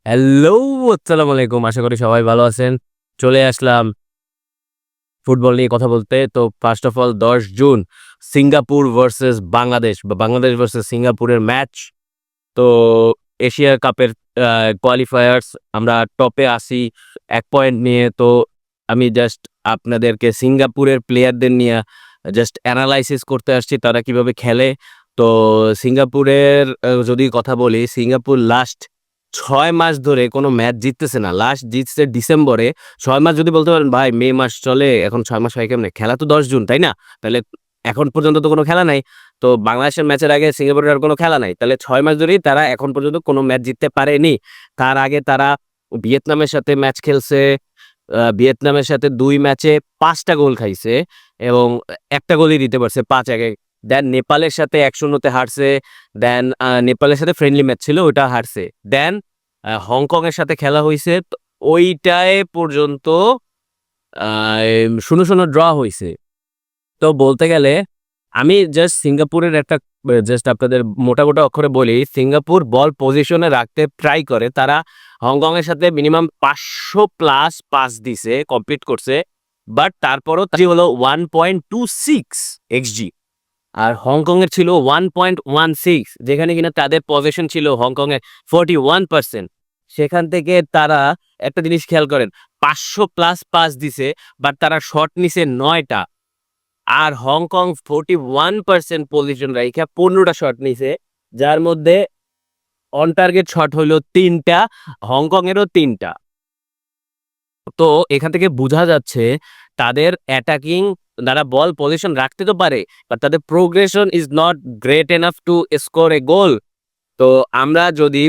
Hello, আসসালামু আলাইকুম। আশা করি সবাই ভালো আছেন। চলে আসলাম ফুটবল নিয়ে কথা বলতে। তো first of all ১০ June Singapore versus Bangladesh বা বাংলাদেশ ভার্সেস সিঙ্গাপুরের ম্যাচ। তো এশিয়া কাপের আ কোয়ালিফায়ার্স আমরা টপে আছি ১ পয়েন্ট নিয়ে। তো আমি জাস্ট আপনাদেরকে সিঙ্গাপুরের প্লেয়ারদের নিয়ে জাস্ট এনালাইসিস করতে আসছি তারা কিভাবে খেলে। তো সিঙ্গাপুরের যদি কথা বলি, সিঙ্গাপুর লাস্ট ৬ মাস ধরে কোনো ম্যাচ জিততেছে না। লাস্ট জিতছে ডিসেম্বরে। ৬ মাস যদি বলতে পারেন ভাই মে মাস চলে, এখন ৬ মাস হয় কেমনে? খেলা তো ১০ জুন, তাই না? তাইলে এখন পর্যন্ত তো কোনো খেলা নাই। তো বাংলাদেশের ম্যাচের আগে সিঙ্গাপুরের আর কোনো খেলা নাই। তাহলে ৬ মাস ধরেই তারা এখন পর্যন্ত কোনো ম্যাচ জিততে পারেনি। তার আগে তারা ভিয়েতনামের সাথে ম্যাচ খেলছে। ভিয়েতনামের সাথে ২ ম্যাচে ৫ টা গোল খাইছে এবং একটা গোলই দিতে পারছে ৫-১ এ। দেন নেপালের সাথে ১-০ তে হারছে। দেন নেপালের সাথে ফ্রেন্ডলি ম্যাচ ছিল, ওটা হারছে। দেন হংকংয়ের সাথে খেলা হইছে। তো ওইটায় পর্যন্ত আ ০-০ ড্র হইছে। তো বলতে গেলে আমি জাস্ট সিঙ্গাপুরের একটা জাস্ট আপনাদের মোটা অক্ষরে বলি, সিঙ্গাপুর বল পজিশনে রাখতে ট্রাই করে। তারা হংকংয়ের সাথে মিনিমাম ৫০০ প্লাস পাস দিছে, কমপ্লিট করছে। বাট তারপরও হলো 1.26 এক্সজি। আর হংকংয়ের ছিল 1.16, যেখানে কিনা তাদের পজিশন ছিল হংকংয়ের 41%। সেখান থেকে তারা একটা জিনিস খেয়াল করেন, ৫০০ প্লাস পাস দিছে, বাট তারা শট নিছে ৯ টা। আর হংকং 41% পজিশন রাইখা ১৫ টা শট নিছে, যার মধ্যে অন টার্গেট শট হইল ৩ টা, হংকং এরও ৩ টা। তো এখান থেকে বোঝা যাচ্ছে তাদের অ্যাটাকিং, তারা বল পজিশন রাখতে তো পারে, বাট তাদের progression is not great enough to score a goal. তো আমরা যদি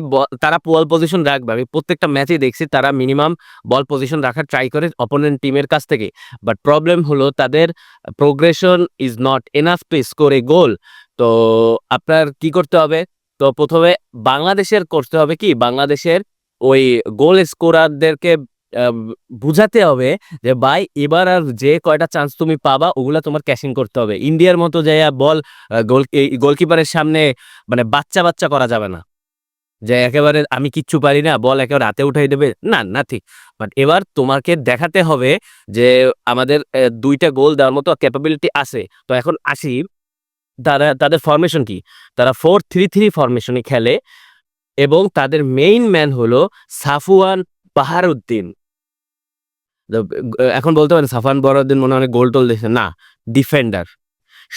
তারা বল পজিশন রাখবে, আমি প্রত্যেকটা ম্যাচেই দেখছি তারা মিনিমাম বল পজিশন রাখার ট্রাই করে অপোনেন্ট টিমের কাছ থেকে। বাট প্রবলেম হলো তাদের progression is not enough to score a goal. তো আপনার কি করতে হবে? তো প্রথমে বাংলাদেশের করতে হবে কি, বাংলাদেশের ওই গোল স্কোরারদেরকে বুঝাতে হবে যে ভাই এবার আর যে কয়টা চান্স তুমি পাবা ওগুলা তোমার ক্যাশিং করতে হবে। ইন্ডিয়ার মতো যাইয়া বল গোলকিপারের সামনে মানে বাচ্চা করা যাবে না। যে একেবারে আমি কিচ্ছু পারি না, বল একেবারে হাতে উঠাই দেবে। না, নাথিং। বাট এবার তোমাকে দেখাতে হবে যে আমাদের ২ টা গোল দেওয়ার মতো ক্যাপাবিলিটি আছে। তো এখন আসি তাদের ফরমেশন কি? তারা 4-3-3 ফরমেশনে খেলে এবং তাদের মেইন ম্যান হলো সাফওয়ান বাহারউদ্দিন। এখন বলতে পারেন সাফওয়ান বাহারউদ্দিন মনে হয় অনেক গোল-টোল দিছে। না, ডিফেন্ডার।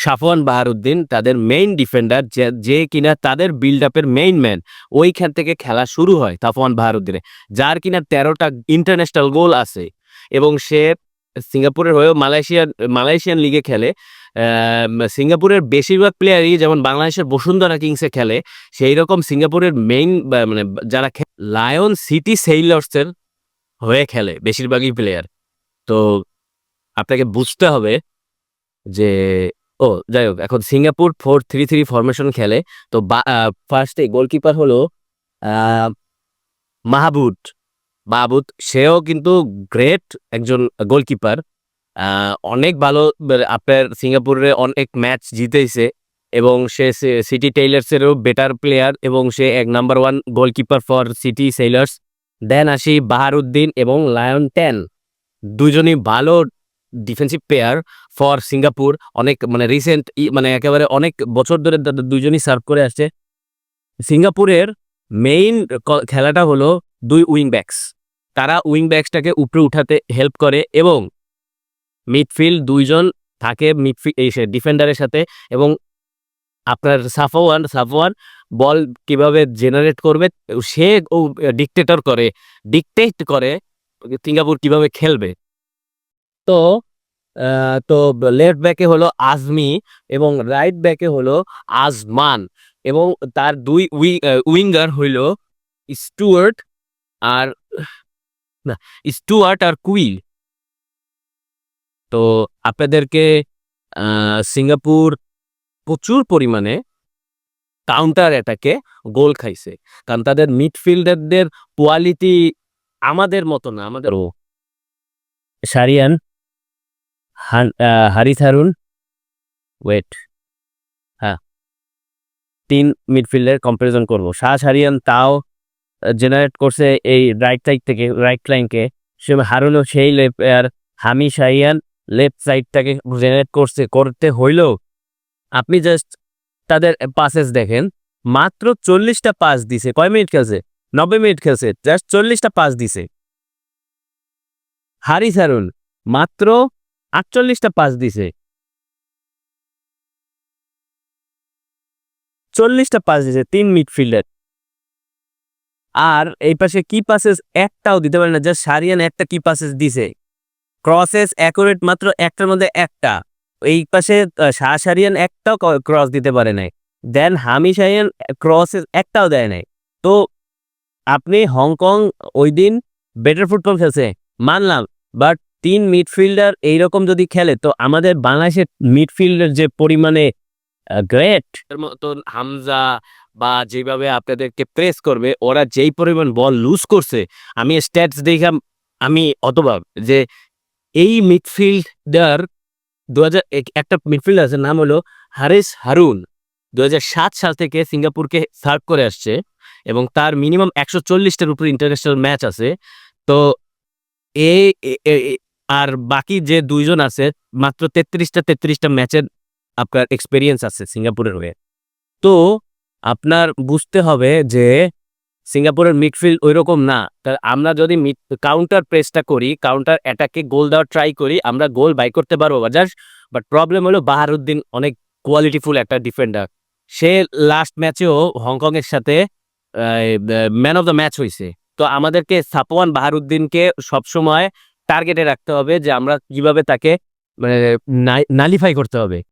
সাফওয়ান বাহারউদ্দিন তাদের মেইন ডিফেন্ডার, যে কিনা তাদের বিল্ড আপের মেইন ম্যান। ওইখান থেকে খেলা শুরু হয় সাফওয়ান বাহারউদ্দিনের, যার কিনা ১৩ টা ইন্টারন্যাশনাল গোল আছে এবং সে সিঙ্গাপুরের হয়েও মালয়েশিয়ান লিগে খেলে। সিঙ্গাপুরের বেশিরভাগ প্লেয়ারই যেমন বাংলাদেশের বসুন্ধরা কিংসে খেলে, সেইরকম সিঙ্গাপুরের মেইন মানে যারা লায়ন সিটি সেইলর্সের হয়ে খেলে বেশিরভাগই প্লেয়ার। তো আপনাকে বুঝতে হবে যে যাই হোক, এখন সিঙ্গাপুর 4-3-3 ফরমেশন খেলে। তো ফার্স্টে গোলকিপার হলো আ মাহবুব। মাহবুব সেও কিন্তু গ্রেট একজন গোলকিপার। আ অনেক ভালো, আপনার সিঙ্গাপুরে অনেক ম্যাচ জিতেইছে এবং সে সিটি টেইলার্সেরও বেটার প্লেয়ার এবং সে নাম্বার 1 গোলকিপার ফর সিটি সেইলার্স। দেন আসি বাহারউদ্দিন এবং লায়ন টেন। দুইজনই ভালো ডিফেন্সিভ প্লেয়ার ফর সিঙ্গাপুর। অনেক মানে রিসেন্ট মানে একেবারে অনেক বছর ধরে তাদের দুইজনই সার্ভ করে আসছে। সিঙ্গাপুরের মেইন খেলাটা হলো ২ উইং ব্যাকস। তারা উইং ব্যাকসটাকে উপরে উঠাতে হেল্প করে এবং মিডফিল্ড ২ জন থাকে এই ডিফেন্ডারের সাথে এবং আপনার সাফওয়ান বল কিভাবে জেনারেট করবে সে ডিকটেট করে সিঙ্গাপুর কিভাবে খেলবে। তো আ তো লেফট ব্যাকে হলো আজমি এবং রাইট ব্যাকে হলো আজমান এবং তার ২ উইঙ্গার হইল স্টুয়ার্ট আর না, আর কুইল। তো আপনাদেরকে আ সিঙ্গাপুর প্রচুর পরিমাণে কাউন্টার অ্যাটাকে গোল খাইছে। কারণ তাদের মিডফিল্ডারদের কোয়ালিটি আমাদের মতো না। শারিয়ান, হারিস হারুন, ওয়েট, হ্যাঁ, ৩ মিডফিল্ডের কম্পারিজন করব। শাহরিয়ার, তাও, জেনারেট করছে এই রাইট সাইড থেকে, রাইট ফ্ল্যাঙ্কে। সে হারুনও সেই প্লেয়ার, হামি শাহিয়ান লেফট সাইডটাকে জেনারেট করতে হইলেও আপনি জাস্ট তাদের পাসেস দেখেন, মাত্র 40টা পাস দিছে। কয় মিনিট খেলছে? 90 মিনিট খেলছে, জাস্ট 40টা পাস দিছে। হারিস হারুন মাত্র 48টা পাস দিছে, 40টা পাস দিছে 3 মিডফিল্ডার। আর এই পাশে কি পাসেস একটাও দিতে পারে না, জাস্ট শাহরিয়ান একটা কি পাসেস দিছে, ক্রসেস অ্যাকুরেট মাত্র একটার মধ্যে একটা। এই পাশে শাহরিয়ান একটাও ক্রস দিতে পারে নাই, দেন হামি শাহিয়ান ক্রসেস একটাও দেয় নাই। তো আপনি হংকং ওই দিন বেটার ফুটবল খেলছে মানলাম, বাট 3 মিডফিল্ডার এইরকম যদি খেলে, তো আমাদের বাংলাদেশের মিডফিল্ডের যে পরিমাণে গ্রেট মতন হামজা বা যেভাবে আপনাদেরকে প্রেস করবে, ওরা যেই পরিমাণ বল লুজ করছে, আমি স্ট্যাটস দেখে আমি অতবাক যে এই মিডফিল্ডার 2000 একটা মিডফিল্ড আছে নাম হলো হারিস হারুন, 2007 সাল থেকে সিঙ্গাপুরকে সার্ভ করে আসছে এবং তার মিনিমাম 140টার উপর ইন্টারন্যাশনাল ম্যাচ আছে। তো আর বাকি যে দুইজন আছে মাত্র 33টা ম্যাচের আপনার এক্সপেরিয়েন্স আছে সিঙ্গাপুরের হয়ে। তো আপনার বুঝতে হবে যে সিঙ্গাপুরের মিডফিল্ড ওইরকম না। আমরা যদি কাউন্টার প্রেসটা করি, কাউন্টার অ্যাটাকে গোল দেওয়ার ট্রাই করি, আমরা গোল বাই করতে পারবো বাট প্রবলেম হলো বাহারুদ্দিন অনেক কোয়ালিটিফুল একটা ডিফেন্ডার। সে লাস্ট ম্যাচেও হংকংয়ের সাথে ম্যান অফ দ্য ম্যাচ হয়েছে। তো আমাদেরকে সাপওয়ান বাহারুদ্দিনকে সবসময় টার্গেটে রাখতে হবে যে আমরা কিভাবে তাকে নালিফাই করতে হবে।